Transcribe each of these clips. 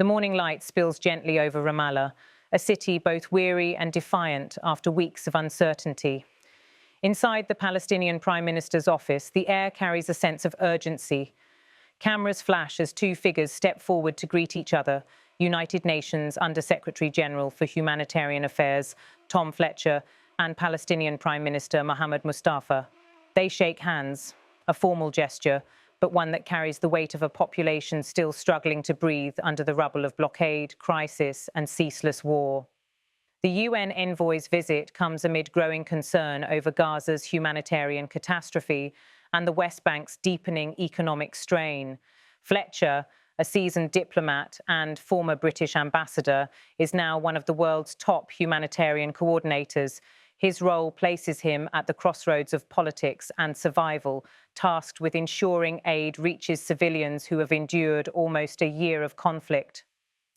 The morning light spills gently over Ramallah, a city both weary and defiant after weeks of uncertainty. Inside the Palestinian Prime Minister's office, the air carries a sense of urgency. Cameras flash as two figures step forward to greet each other: United Nations Under-Secretary General for Humanitarian Affairs, Tom Fletcher, and Palestinian Prime Minister Mohammad Mustafa. They shake hands, a formal gesture, but one that carries the weight of a population still struggling to breathe under the rubble of blockade, crisis, and ceaseless war. The UN envoy's visit comes amid growing concern over Gaza's humanitarian catastrophe and the West Bank's deepening economic strain. Fletcher, a seasoned diplomat and former British ambassador, is now one of the world's top humanitarian coordinators. His role places him at the crossroads of politics and survival, tasked with ensuring aid reaches civilians who have endured almost a year of conflict.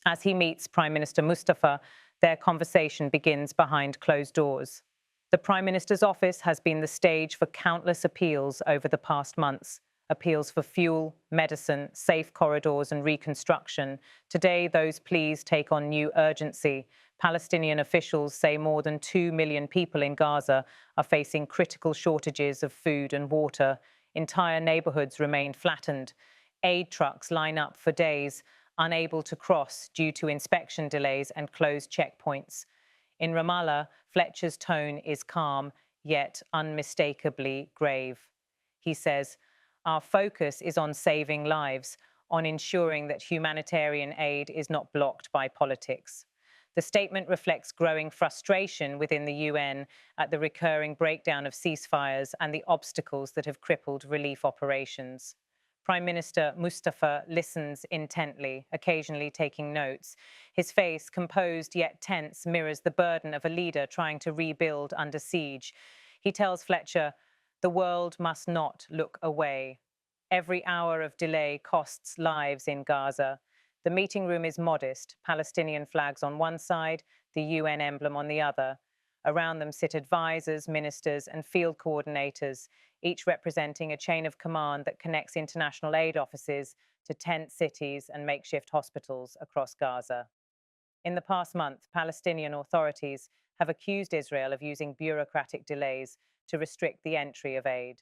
As he meets Prime Minister Mustafa, their conversation begins behind closed doors. The Prime Minister's office has been the stage for countless appeals over the past months. Appeals for fuel, medicine, safe corridors and reconstruction. Today, those pleas take on new urgency. Palestinian officials say more than 2 million people in Gaza are facing critical shortages of food and water. Entire neighborhoods remain flattened. Aid trucks line up for days, unable to cross due to inspection delays and closed checkpoints. In Ramallah, Fletcher's tone is calm, yet unmistakably grave. He says, "Our focus is on saving lives, on ensuring that humanitarian aid is not blocked by politics." The statement reflects growing frustration within the UN at the recurring breakdown of ceasefires and the obstacles that have crippled relief operations. Prime Minister Mustafa listens intently, occasionally taking notes. His face, composed yet tense, mirrors the burden of a leader trying to rebuild under siege. He tells Fletcher, "The world must not look away. Every hour of delay costs lives in Gaza." The meeting room is modest, Palestinian flags on one side, the UN emblem on the other. Around them sit advisors, ministers, and field coordinators, each representing a chain of command that connects international aid offices to tent cities and makeshift hospitals across Gaza. In the past month, Palestinian authorities have accused Israel of using bureaucratic delays to restrict the entry of aid.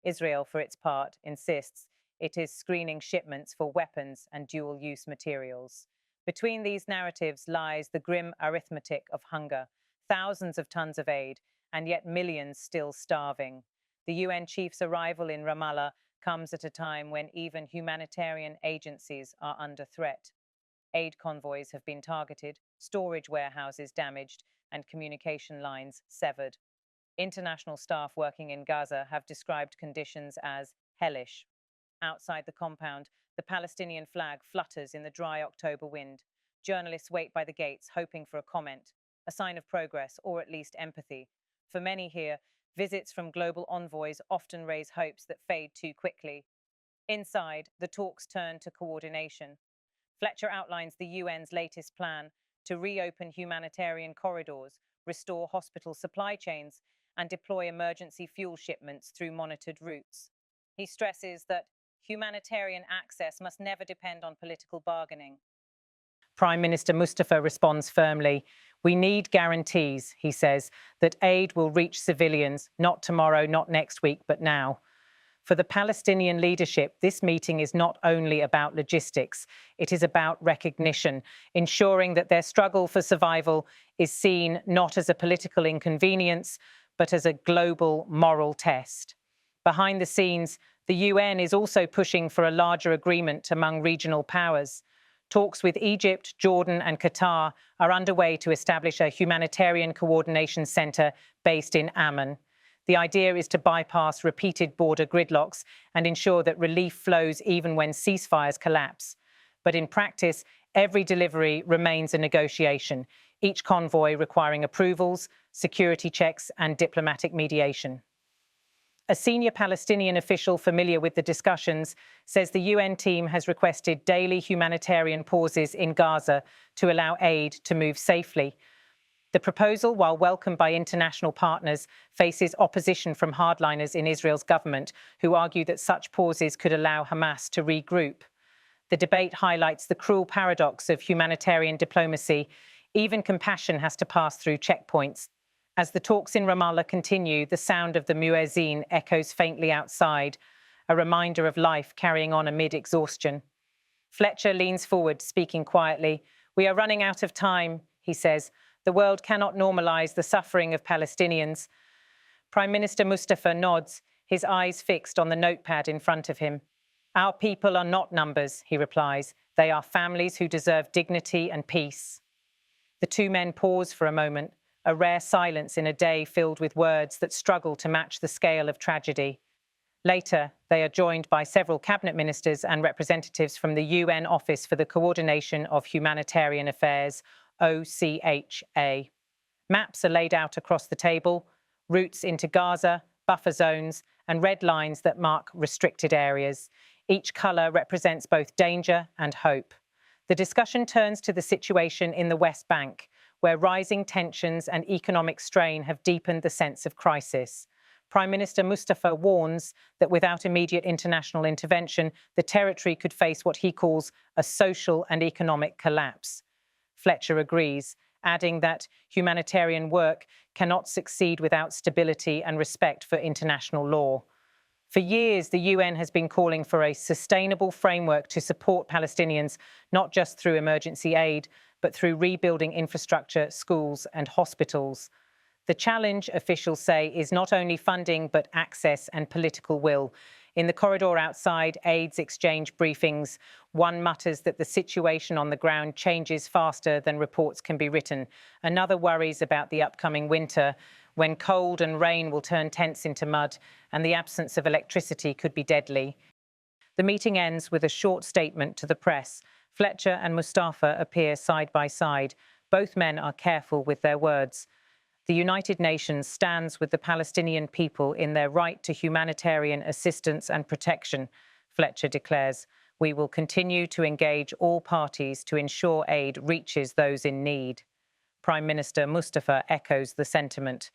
Israel, for its part, insists it is screening shipments for weapons and dual-use materials. Between these narratives lies the grim arithmetic of hunger: thousands of tons of aid, and yet millions still starving. The UN chief's arrival in Ramallah comes at a time when even humanitarian agencies are under threat. Aid convoys have been targeted, storage warehouses damaged, and communication lines severed. International staff working in Gaza have described conditions as hellish. Outside the compound, the Palestinian flag flutters in the dry October wind. Journalists wait by the gates, hoping for a comment, a sign of progress, or at least empathy. For many here, visits from global envoys often raise hopes that fade too quickly. Inside, the talks turn to coordination. Fletcher outlines the UN's latest plan to reopen humanitarian corridors, restore hospital supply chains, and deploy emergency fuel shipments through monitored routes. He stresses that humanitarian access must never depend on political bargaining. Prime Minister Mustafa responds firmly. "We need guarantees," he says, "that aid will reach civilians, not tomorrow, not next week, but now." For the Palestinian leadership, this meeting is not only about logistics, it is about recognition, ensuring that their struggle for survival is seen not as a political inconvenience, but as a global moral test. Behind the scenes, the UN is also pushing for a larger agreement among regional powers. Talks with Egypt, Jordan, and Qatar are underway to establish a humanitarian coordination centre based in Amman. The idea is to bypass repeated border gridlocks and ensure that relief flows even when ceasefires collapse. But in practice, every delivery remains a negotiation, each convoy requiring approvals, security checks, and diplomatic mediation. A senior Palestinian official familiar with the discussions says the UN team has requested daily humanitarian pauses in Gaza to allow aid to move safely. The proposal, while welcomed by international partners, faces opposition from hardliners in Israel's government, who argue that such pauses could allow Hamas to regroup. The debate highlights the cruel paradox of humanitarian diplomacy. Even compassion has to pass through checkpoints. As the talks in Ramallah continue, the sound of the muezzin echoes faintly outside, a reminder of life carrying on amid exhaustion. Fletcher leans forward, speaking quietly. "We are running out of time," he says. "The world cannot normalize the suffering of Palestinians." Prime Minister Mustafa nods, his eyes fixed on the notepad in front of him. "Our people are not numbers," he replies. "They are families who deserve dignity and peace." The two men pause for a moment, a rare silence in a day filled with words that struggle to match the scale of tragedy. Later, they are joined by several cabinet ministers and representatives from the UN Office for the Coordination of Humanitarian Affairs, OCHA. Maps are laid out across the table, routes into Gaza, buffer zones, and red lines that mark restricted areas. Each colour represents both danger and hope. The discussion turns to the situation in the West Bank, where rising tensions and economic strain have deepened the sense of crisis. Prime Minister Mustafa warns that without immediate international intervention, the territory could face what he calls a social and economic collapse. Fletcher agrees, adding that humanitarian work cannot succeed without stability and respect for international law. For years, the UN has been calling for a sustainable framework to support Palestinians, not just through emergency aid, but through rebuilding infrastructure, schools, and hospitals. The challenge, officials say, is not only funding, but access and political will. In the corridor outside AIDS exchange briefings, one mutters that the situation on the ground changes faster than reports can be written. Another worries about the upcoming winter, when cold and rain will turn tents into mud, and the absence of electricity could be deadly. The meeting ends with a short statement to the press. Fletcher and Mustafa appear side by side. Both men are careful with their words. The United Nations stands with the Palestinian people in their right to humanitarian assistance and protection, Fletcher declares. We will continue to engage all parties to ensure aid reaches those in need. Prime Minister Mustafa echoes the sentiment.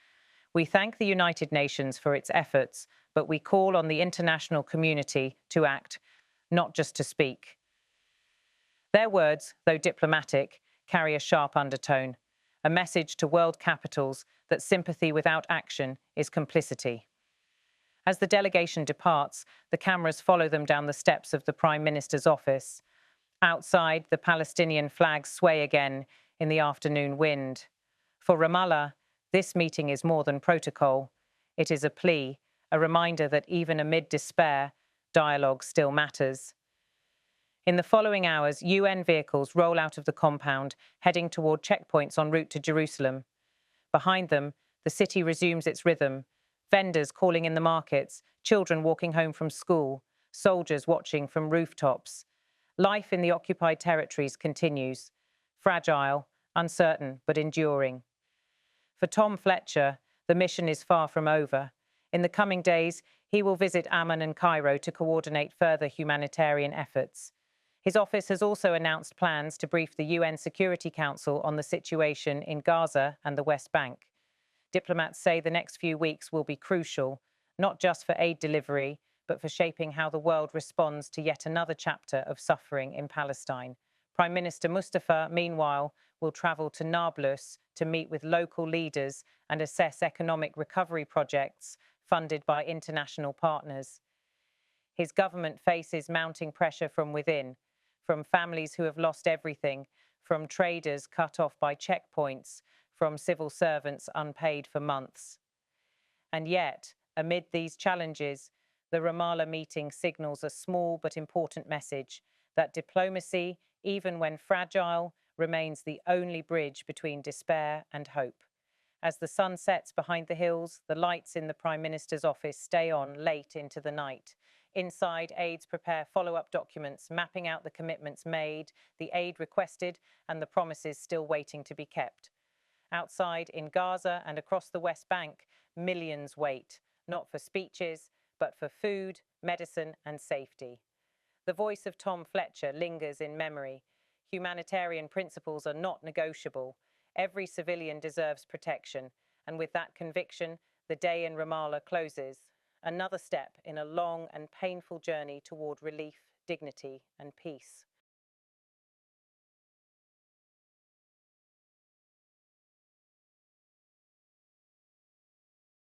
We thank the United Nations for its efforts, but we call on the international community to act, not just to speak. Their words, though diplomatic, carry a sharp undertone, a message to world capitals that sympathy without action is complicity. As the delegation departs, the cameras follow them down the steps of the Prime Minister's office. Outside, the Palestinian flags sway again in the afternoon wind. For Ramallah, this meeting is more than protocol. It is a plea, a reminder that even amid despair, dialogue still matters. In the following hours, UN vehicles roll out of the compound, heading toward checkpoints en route to Jerusalem. Behind them, the city resumes its rhythm. Vendors calling in the markets, children walking home from school, soldiers watching from rooftops. Life in the occupied territories continues, fragile, uncertain, but enduring. For Tom Fletcher, the mission is far from over. In the coming days, he will visit Amman and Cairo to coordinate further humanitarian efforts. His office has also announced plans to brief the UN Security Council on the situation in Gaza and the West Bank. Diplomats say the next few weeks will be crucial, not just for aid delivery, but for shaping how the world responds to yet another chapter of suffering in Palestine. Prime Minister Mustafa, meanwhile, will travel to Nablus to meet with local leaders and assess economic recovery projects funded by international partners. His government faces mounting pressure from within, from families who have lost everything, from traders cut off by checkpoints, from civil servants unpaid for months. And yet, amid these challenges, the Ramallah meeting signals a small but important message that diplomacy, even when fragile, remains the only bridge between despair and hope. As the sun sets behind the hills, the lights in the Prime Minister's office stay on late into the night. Inside, aides prepare follow-up documents, mapping out the commitments made, the aid requested, and the promises still waiting to be kept. Outside, in Gaza and across the West Bank, millions wait, not for speeches, but for food, medicine, and safety. The voice of Tom Fletcher lingers in memory. Humanitarian principles are not negotiable. Every civilian deserves protection, and with that conviction, the day in Ramallah closes. Another step in a long and painful journey toward relief, dignity, and peace.